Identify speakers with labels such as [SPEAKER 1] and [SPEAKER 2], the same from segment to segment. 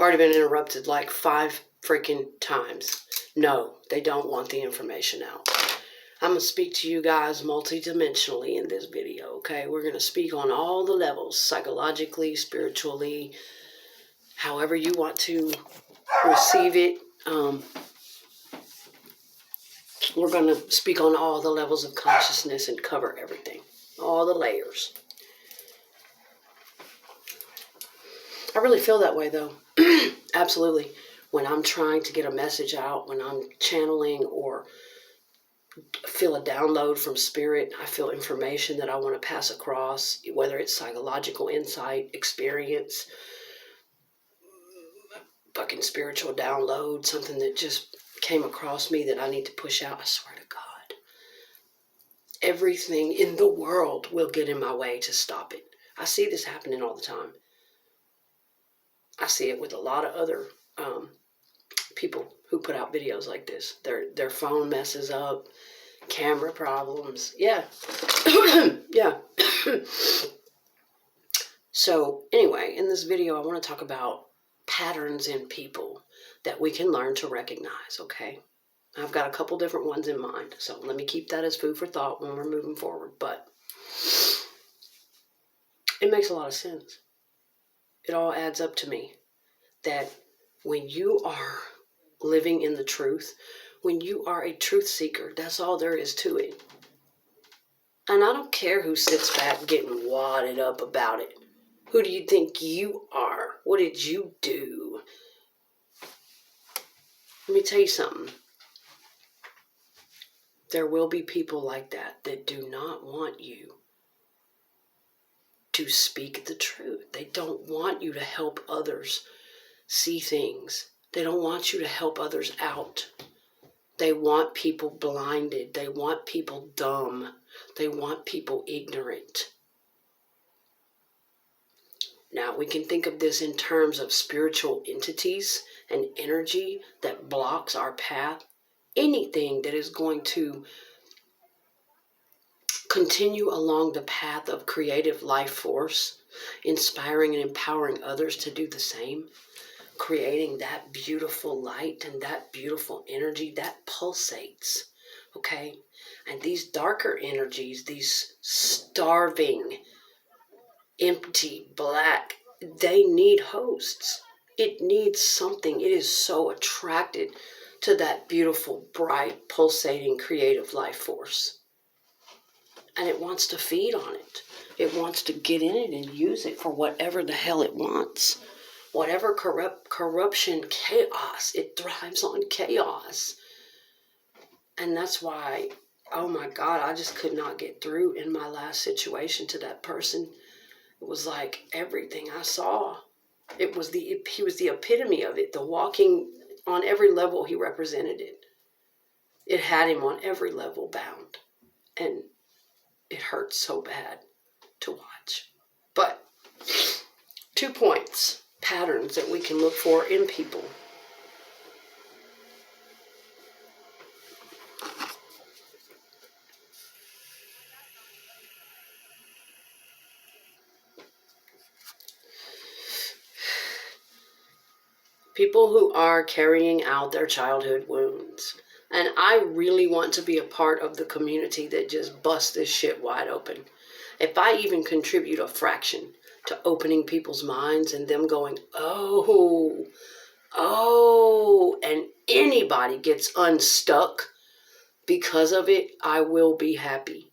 [SPEAKER 1] already been interrupted like 5 freaking times. No, they don't want the information out. I'm going to speak to you guys multidimensionally in this video, okay? We're going to speak on all the levels, psychologically, spiritually, however you want to receive it. We're going to speak on all the levels of consciousness and cover everything, all the layers. I really feel that way, though. Absolutely. When I'm trying to get a message out, when I'm channeling or feel a download from spirit, I feel information that I want to pass across, whether it's psychological insight, experience, fucking spiritual download, something that just came across me that I need to push out. I swear to God, everything in the world will get in my way to stop it. I see this happening all the time. I see it with a lot of other people who put out videos like this. Their phone messes up, camera problems. Yeah. Yeah. So anyway, in this video, I want to talk about patterns in people that we can learn to recognize, okay? I've got a couple different ones in mind, so let me keep that as food for thought when we're moving forward. But it makes a lot of sense. It all adds up to me that when you are living in the truth, when you are a truth seeker, that's all there is to it. And I don't care who sits back getting wadded up about it. Who do you think you are? What did you do? Let me tell you something. There will be people like that do not want you to speak the truth. They don't want you to help others see things. They don't want you to help others out. They want people blinded. They want people dumb. They want people ignorant. Now, we can think of this in terms of spiritual entities and energy that blocks our path. Anything that is going to continue along the path of creative life force, inspiring and empowering others to do the same, creating that beautiful light and that beautiful energy that pulsates, okay? And these darker energies, these starving, empty, black, they need hosts. It needs something. It is so attracted to that beautiful, bright, pulsating, creative life force. And it wants to feed on it. It wants to get in it and use it for whatever the hell it wants. Whatever corruption, chaos, it thrives on chaos. And that's why, oh my God, I just could not get through in my last situation to that person. It was like everything I saw. He was the epitome of it. The walking on every level, he represented it. It had him on every level bound. And it hurt so bad to watch. But 2 points, patterns that we can look for in people. People who are carrying out their childhood wounds. And I really want to be a part of the community that just busts this shit wide open. If I even contribute a fraction to opening people's minds and them going, oh, and anybody gets unstuck because of it, I will be happy.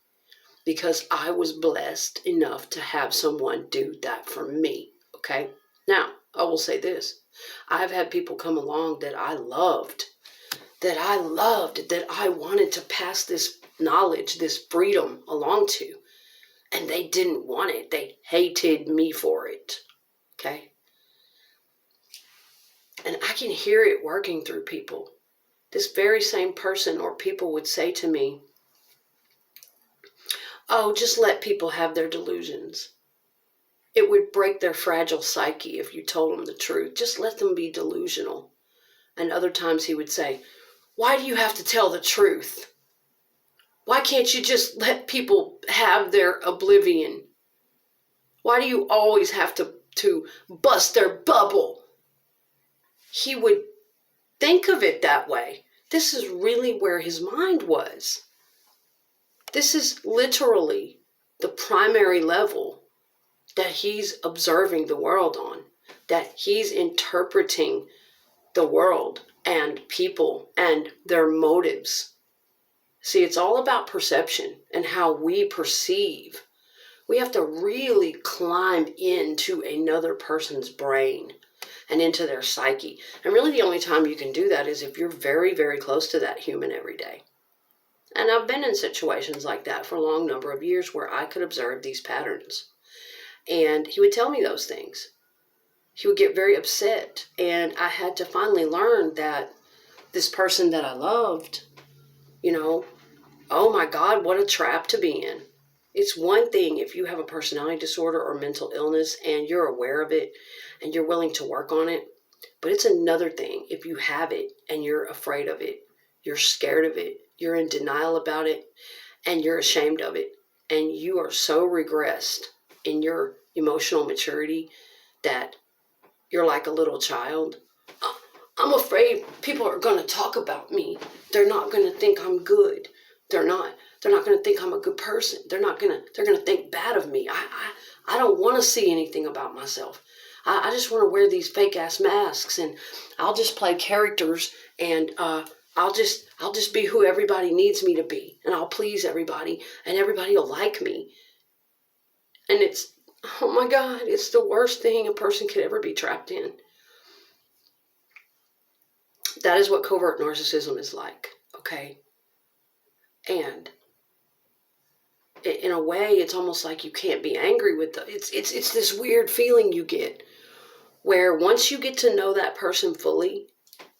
[SPEAKER 1] Because I was blessed enough to have someone do that for me, okay? Now, I will say this. I've had people come along that I loved, that I wanted to pass this knowledge, this freedom along to, and they didn't want it. They hated me for it, okay? And I can hear it working through people. This very same person or people would say to me, oh, just let people have their delusions. It would break their fragile psyche if you told them the truth. Just let them be delusional. And other times he would say, why do you have to tell the truth? Why can't you just let people have their oblivion? Why do you always have to bust their bubble? he would think of it that way. This is really where his mind was. This is literally the primary level that he's observing the world on, that he's interpreting the world and people and their motives. See, it's all about perception and how we perceive. We have to really climb into another person's brain and into their psyche. And really the only time you can do that is if you're very, very close to that human every day. And I've been in situations like that for a long number of years where I could observe these patterns. And he would tell me those things. He would get very upset. And I had to finally learn that this person that I loved, oh my God, what a trap to be in. It's one thing if you have a personality disorder or mental illness and you're aware of it and you're willing to work on it. But it's another thing if you have it and you're afraid of it, you're scared of it, you're in denial about it, and you're ashamed of it. And you are so regressed in your emotional maturity that you're like a little child. I'm afraid people are going to talk about me. They're not going to think I'm good. They're not going to think I'm a good person. They're going to think bad of me. I don't want to see anything about myself. I just want to wear these fake ass masks and I'll just play characters and I'll just be who everybody needs me to be and I'll please everybody and everybody will like me. And it's, oh my God, it's the worst thing a person could ever be trapped in. That is what covert narcissism is like, okay? And in a way, it's almost like you can't be angry with them. It's this weird feeling you get where once you get to know that person fully,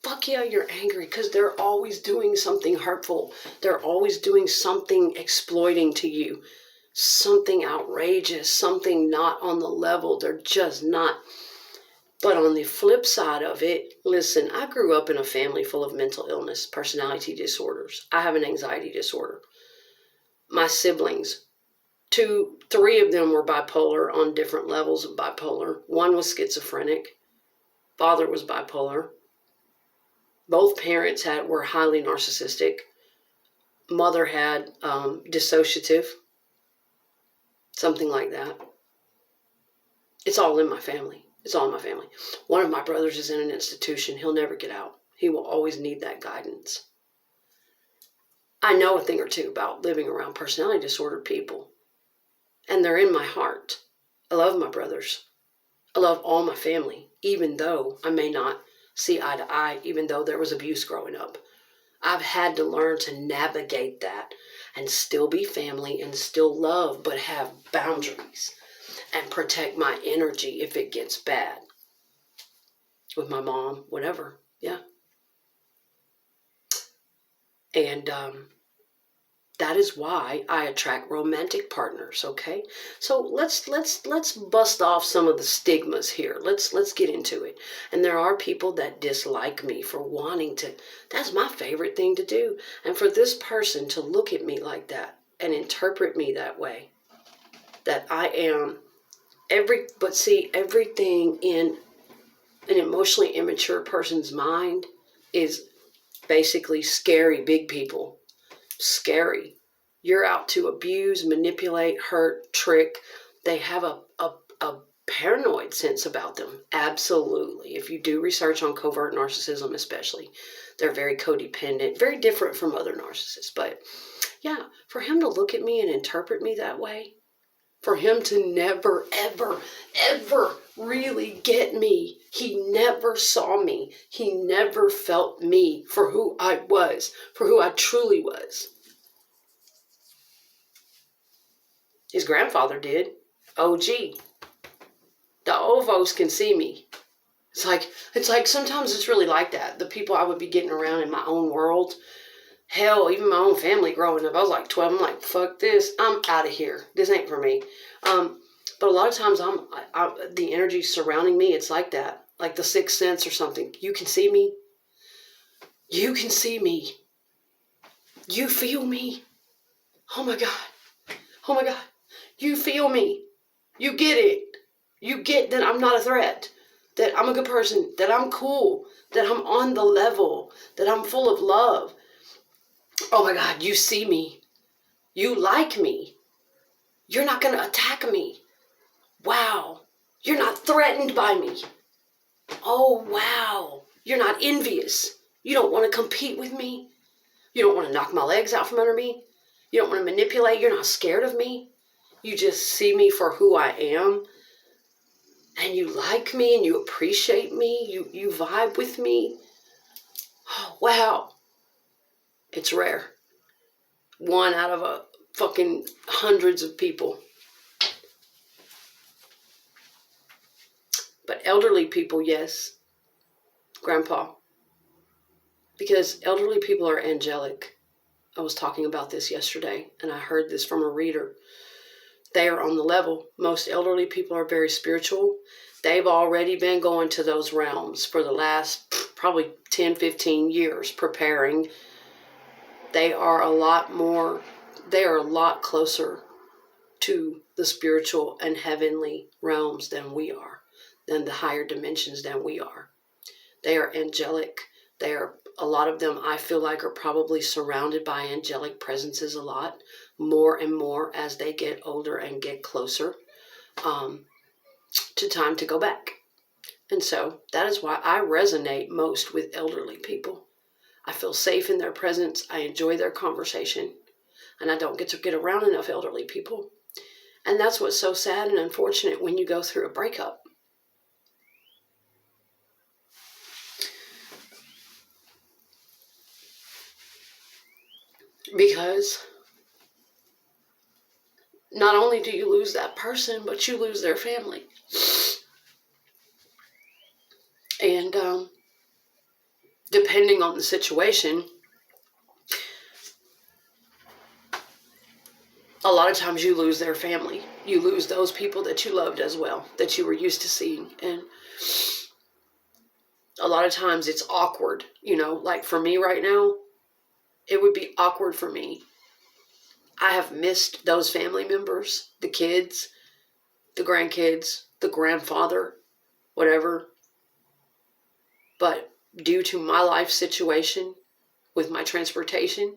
[SPEAKER 1] fuck yeah, you're angry because they're always doing something hurtful. They're always doing something exploiting to you, something outrageous, something not on the level. They're just not. But on the flip side of it, listen, I grew up in a family full of mental illness, personality disorders. I have an anxiety disorder. My siblings, 3 of them were bipolar on different levels of bipolar. One was schizophrenic. Father was bipolar. Both parents were highly narcissistic. Mother had dissociative, something like that. It's all in my family. It's all in my family. One of my brothers is in an institution. He'll never get out. He will always need that guidance. I know a thing or two about living around personality disordered people. And they're in my heart. I love my brothers. I love all my family, even though I may not see eye to eye, even though there was abuse growing up. I've had to learn to navigate that and still be family and still love, but have boundaries and protect my energy if it gets bad. With my mom, whatever, yeah. And that is why I attract romantic partners, okay? So let's bust off some of the stigmas here. Let's get into it. And there are people that dislike me for wanting to. That's my favorite thing to do. And for this person to look at me like that and interpret me that way, that I am everything in an emotionally immature person's mind is basically scary big people. Scary. You're out to abuse, manipulate, hurt, trick. They have a paranoid sense about them. Absolutely. If you do research on covert narcissism especially, they're very codependent, very different from other narcissists. But yeah, for him to look at me and interpret me that way, for him to never, ever, ever really get me. He never saw me. He never felt me for who I was, for who I truly was. His grandfather did. OG. The Ovos can see me. It's like sometimes it's really like that. The people I would be getting around in my own world, hell, even my own family growing up, I was like 12. I'm like, fuck this. I'm out of here. This ain't for me. But a lot of times the energy surrounding me, it's like that. Like the sixth sense or something. You can see me. You can see me. You feel me. Oh my God. Oh my God. You feel me. You get it. You get that I'm not a threat. that I'm a good person, that I'm cool, that I'm on the level, that I'm full of love. Oh my God, you see me. You like me. You're not going to attack me. Wow. You're not threatened by me. Oh, wow. You're not envious. You don't want to compete with me. You don't want to knock my legs out from under me. You don't want to manipulate. You're not scared of me. You just see me for who I am. And you like me and you appreciate me. You vibe with me. Oh, wow. It's rare. One out of a fucking hundreds of people. But elderly people, yes. Grandpa. Because elderly people are angelic. I was talking about this yesterday, and I heard this from a reader. They are on the level. Most elderly people are very spiritual. They've already been going to those realms for the last probably 10, 15 years preparing. They are a lot closer to the spiritual and heavenly realms than we are, than the higher dimensions than we are. They are angelic. A lot of them, I feel like, are probably surrounded by angelic presences a lot, more and more as they get older and get closer to time to go back. And so that is why I resonate most with elderly people. I feel safe in their presence. I enjoy their conversation. And I don't get to get around enough elderly people. And that's what's so sad and unfortunate when you go through a breakup. Because not only do you lose that person, but you lose their family. And depending on the situation, a lot of times you lose their family. You lose those people that you loved as well, that you were used to seeing. And a lot of times it's awkward, like for me right now, it would be awkward for me. I have missed those family members, the kids, the grandkids, the grandfather, whatever. But due to my life situation with my transportation,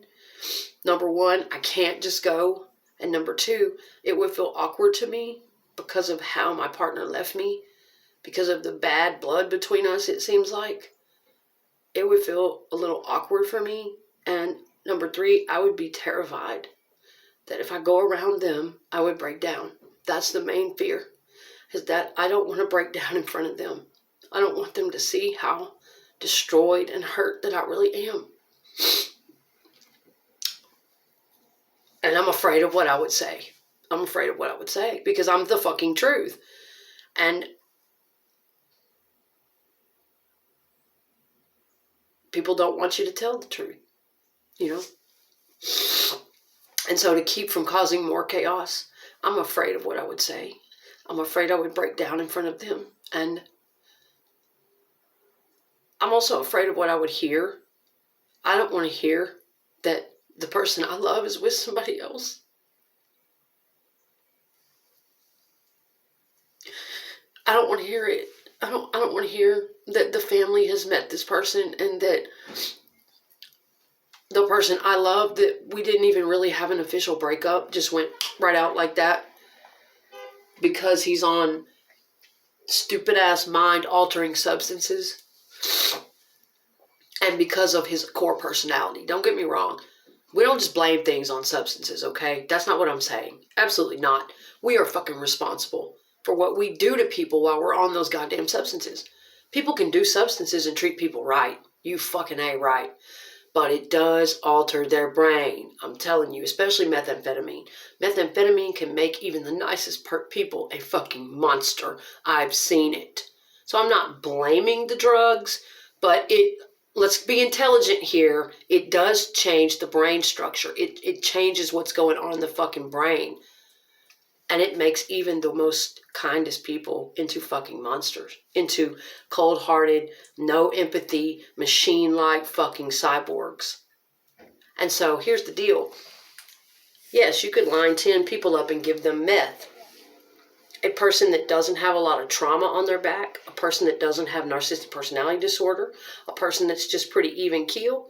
[SPEAKER 1] number one, I can't just go. And number two, it would feel awkward to me because of how my partner left me, because of the bad blood between us, it seems like. It would feel a little awkward for me. And number three, I would be terrified that if I go around them, I would break down. That's the main fear, is that I don't want to break down in front of them. I don't want them to see how destroyed and hurt that I really am. And I'm afraid of what I would say. I'm afraid of what I would say because I'm the fucking truth. And people don't want you to tell the truth, And so to keep from causing more chaos, I'm afraid of what I would say. I'm afraid I would break down in front of them. And I'm also afraid of what I would hear. I don't want to hear that the person I love is with somebody else. I don't want to hear it. I don't want to hear that the family has met this person and that the person I love, that we didn't even really have an official breakup, just went right out like that because he's on stupid ass mind altering substances and because of his core personality. Don't get me wrong. We don't just blame things on substances, okay? That's not what I'm saying. Absolutely not. We are fucking responsible for what we do to people while we're on those goddamn substances. People can do substances and treat people right. You fucking A right. But it does alter their brain. I'm telling you, especially methamphetamine. Methamphetamine can make even the nicest people a fucking monster. I've seen it. So I'm not blaming the drugs, but let's be intelligent here. It does change the brain structure. It changes what's going on in the fucking brain. And it makes even the most kindest people into fucking monsters. Into cold-hearted, no empathy, machine-like fucking cyborgs. And so here's the deal. Yes, you could line 10 people up and give them meth. a person that doesn't have a lot of trauma on their back, a person that doesn't have narcissistic personality disorder, a person that's just pretty even keel,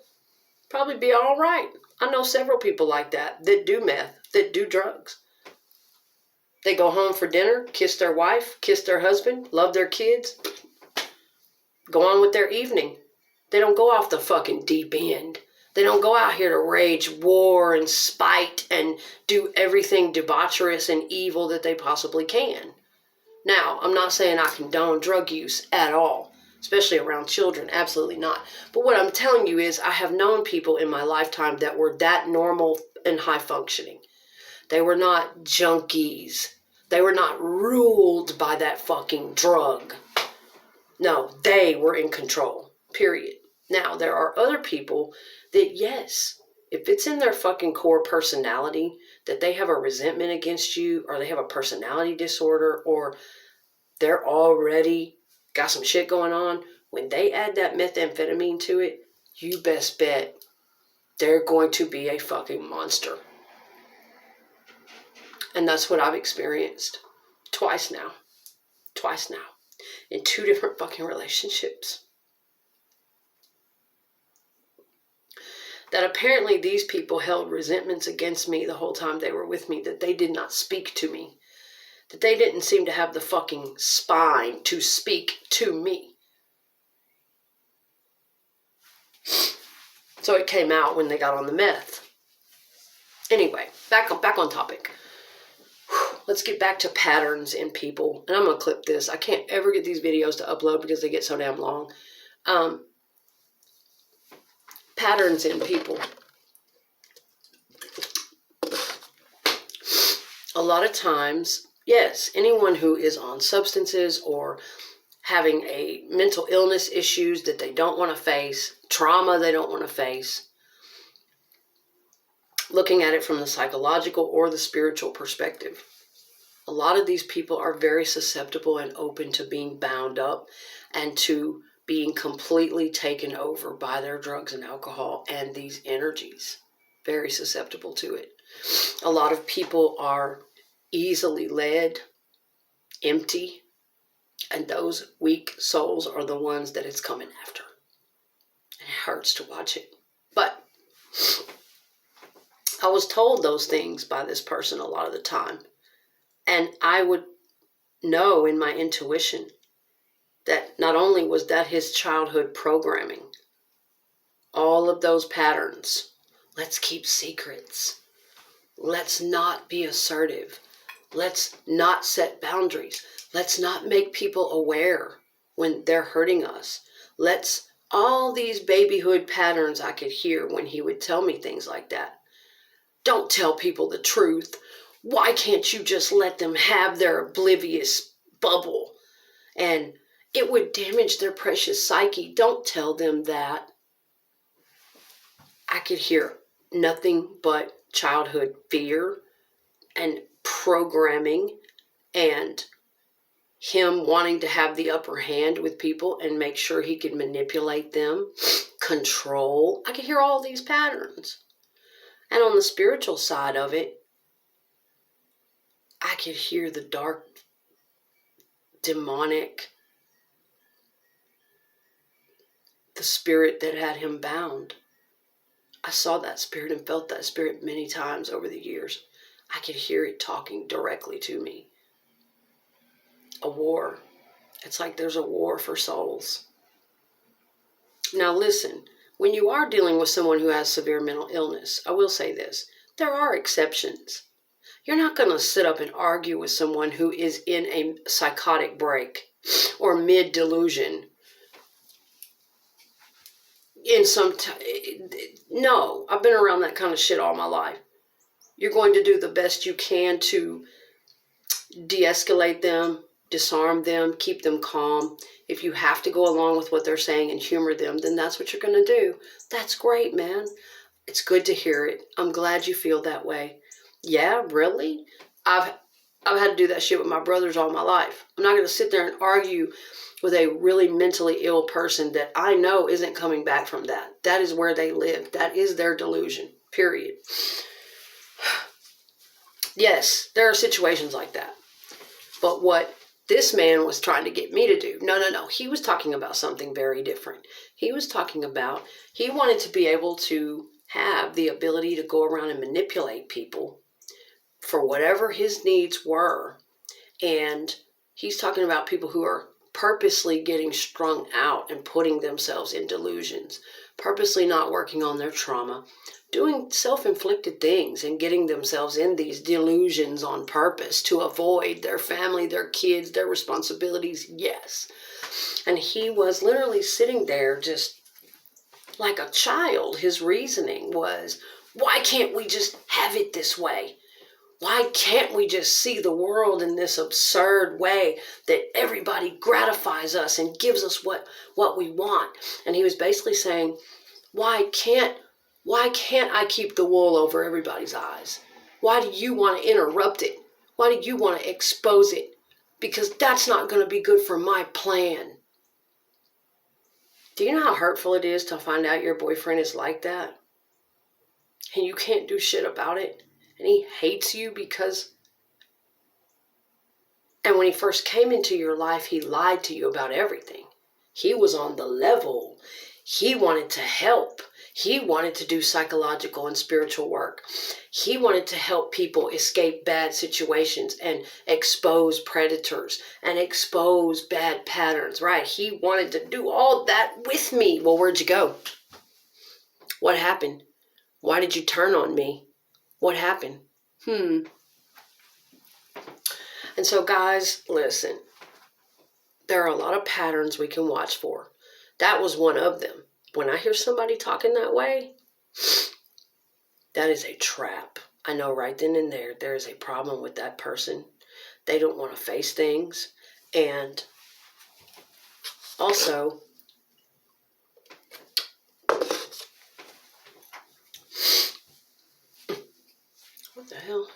[SPEAKER 1] probably be all right. I know several people like that do meth, that do drugs. They go home for dinner, kiss their wife, kiss their husband, love their kids, go on with their evening. They don't go off the fucking deep end. They don't go out here to rage war and spite and do everything debaucherous and evil that they possibly can. Now, I'm not saying I condone drug use at all, especially around children. Absolutely not. But what I'm telling you is I have known people in my lifetime that were that normal and high functioning. They were not junkies. They were not ruled by that fucking drug. No, they were in control, period. Now, there are other people that, yes, if it's in their fucking core personality that they have a resentment against you, or they have a personality disorder, or they're already got some shit going on, when they add that methamphetamine to it, you best bet they're going to be a fucking monster. And that's what I've experienced twice now, in 2 different fucking relationships. That apparently these people held resentments against me the whole time they were with me, that they did not speak to me, that they didn't seem to have the fucking spine to speak to me. So it came out when they got on the meth. Anyway, back on topic. Let's get back to patterns in people. And I'm going to clip this. I can't ever get these videos to upload because they get so damn long. Patterns in people. A lot of times, yes, anyone who is on substances or having a mental illness issues that they don't want to face, trauma they don't want to face, looking at it from the psychological or the spiritual perspective. A lot of these people are very susceptible and open to being bound up and to being completely taken over by their drugs and alcohol and these energies. Very susceptible to it. A lot of people are easily led, empty, and those weak souls are the ones that it's coming after. And it hurts to watch it. But I was told those things by this person a lot of the time. And I would know in my intuition that not only was that his childhood programming, all of those patterns, let's keep secrets, let's not be assertive, let's not set boundaries, let's not make people aware when they're hurting us, all these babyhood patterns I could hear when he would tell me things like that. Don't tell people the truth. Why can't you just let them have their oblivious bubble? And it would damage their precious psyche. Don't tell them that. I could hear nothing but childhood fear and programming and him wanting to have the upper hand with people and make sure he could manipulate them, control. I could hear all these patterns. And on the spiritual side of it, I could hear the dark, demonic, the spirit that had him bound. I saw that spirit and felt that spirit many times over the years. I could hear it talking directly to me. A war. It's like there's a war for souls. Now listen, when you are dealing with someone who has severe mental illness, I will say this, there are exceptions. You're not going to sit up and argue with someone who is in a psychotic break or mid-delusion. No, I've been around that kind of shit all my life. You're going to do the best you can to de-escalate them, disarm them, keep them calm. If you have to go along with what they're saying and humor them, then that's what you're going to do. That's great, man. It's good to hear it. I'm glad you feel that way. Yeah, really? I've had to do that shit with my brothers all my life. I'm not going to sit there and argue with a really mentally ill person that I know isn't coming back from that. That is where they live. That is their delusion, period. Yes, there are situations like that. But what this man was trying to get me to do, no. He was talking about something very different. He was talking about, he wanted to be able to have the ability to go around and manipulate people for whatever his needs were. And he's talking about people who are purposely getting strung out and putting themselves in delusions, purposely not working on their trauma, doing self-inflicted things and getting themselves in these delusions on purpose to avoid their family, their kids, their responsibilities. Yes. And he was literally sitting there just like a child. His reasoning was, why can't we just have it this way? Why can't we just see the world in this absurd way that everybody gratifies us and gives us what we want? And he was basically saying, why can't I keep the wool over everybody's eyes? Why do you want to interrupt it? Why do you want to expose it? Because that's not going to be good for my plan. Do you know how hurtful it is to find out your boyfriend is like that? And you can't do shit about it? And he hates you because... And when he first came into your life, he lied to you about everything. He was on the level. He wanted to help. He wanted to do psychological and spiritual work. He wanted to help people escape bad situations and expose predators and expose bad patterns, right? He wanted to do all that with me. Well, where'd you go? What happened? Why did you turn on me? What happened? And so, guys, listen. There are a lot of patterns we can watch for. That was one of them. When I hear somebody talking that way, that is a trap. I know right then and there is a problem with that person. They don't want to face things. And also, what the hell?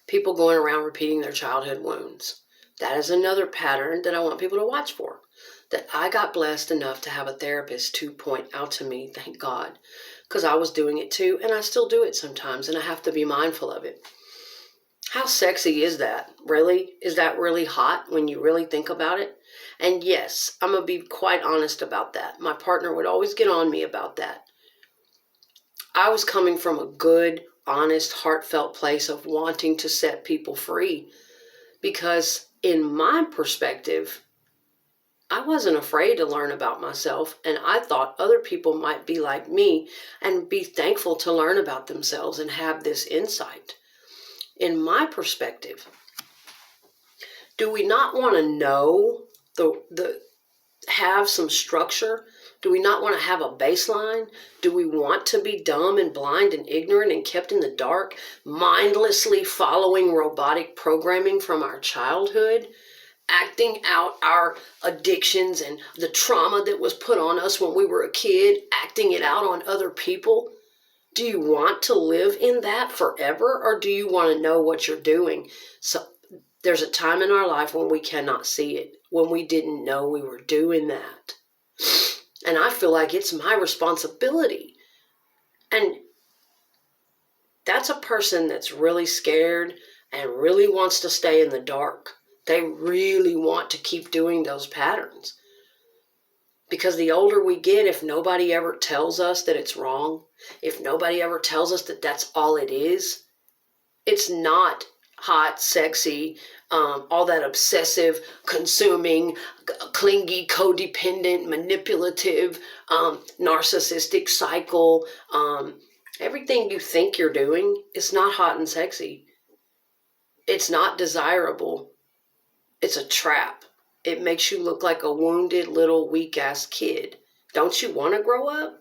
[SPEAKER 1] People going around repeating their childhood wounds. That is another pattern that I want people to watch for. That I got blessed enough to have a therapist to point out to me, thank God, because I was doing it too, and I still do it sometimes, and I have to be mindful of it. How sexy is that? Really? Is that really hot when you really think about it? And yes, I'm going to be quite honest about that. My partner would always get on me about that. I was coming from a good, honest, heartfelt place of wanting to set people free. Because in my perspective, I wasn't afraid to learn about myself, and I thought other people might be like me and be thankful to learn about themselves and have this insight. In my perspective, do we not want to know have some structure? Do we not want to have a baseline? Do we want to be dumb and blind and ignorant and kept in the dark, mindlessly following robotic programming from our childhood, acting out our addictions and the trauma that was put on us when we were a kid, acting it out on other people? Do you want to live in that forever, or do you want to know what you're doing? So there's a time in our life when we cannot see it, when we didn't know we were doing that. And I feel like it's my responsibility. And that's a person that's really scared and really wants to stay in the dark. They really want to keep doing those patterns. Because the older we get, if nobody ever tells us that it's wrong, if nobody ever tells us that that's all it is, it's not hot, sexy, all that obsessive, consuming, clingy, codependent, manipulative, narcissistic cycle. Everything you think you're doing is not hot and sexy. It's not desirable. It's a trap. It makes you look like a wounded little weak-ass kid. Don't you want to grow up?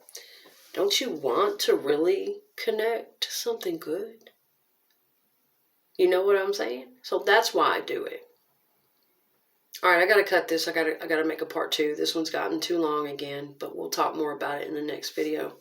[SPEAKER 1] Don't you want to really connect to something good? You know what I'm saying? So that's why I do it. All right, I gotta cut this. I gotta make a part 2. This one's gotten too long again, but we'll talk more about it in the next video.